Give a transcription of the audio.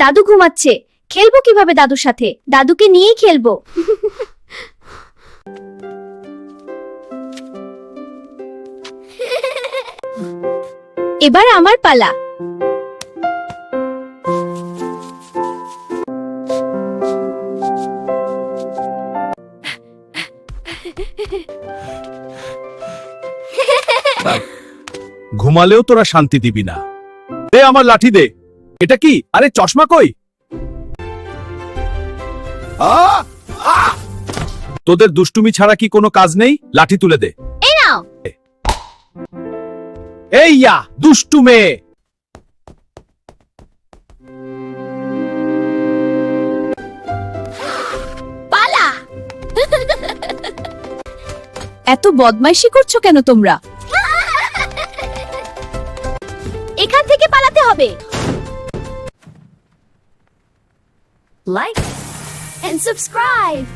দাদু ঘুমাচ্ছে, খেলবো কিভাবে দাদুর সাথে? দাদুকে নিয়েই খেলবো। এবার আমার পালা। ঘুমালেও তোরা শান্তি দিবি না। দে আমার লাঠি দে। এটা কি? আরে চশমা কই? তোদের দুষ্টুমি ছাড়া কি কোনো কাজ নেই? লাঠি তুলে দে। এই নাও। এই ইয়া দুষ্টু মেয়ে। পালা। এত বদমাইশি করছো কেন তোমরা? এখান থেকে পালাতে হবে। Like and subscribe.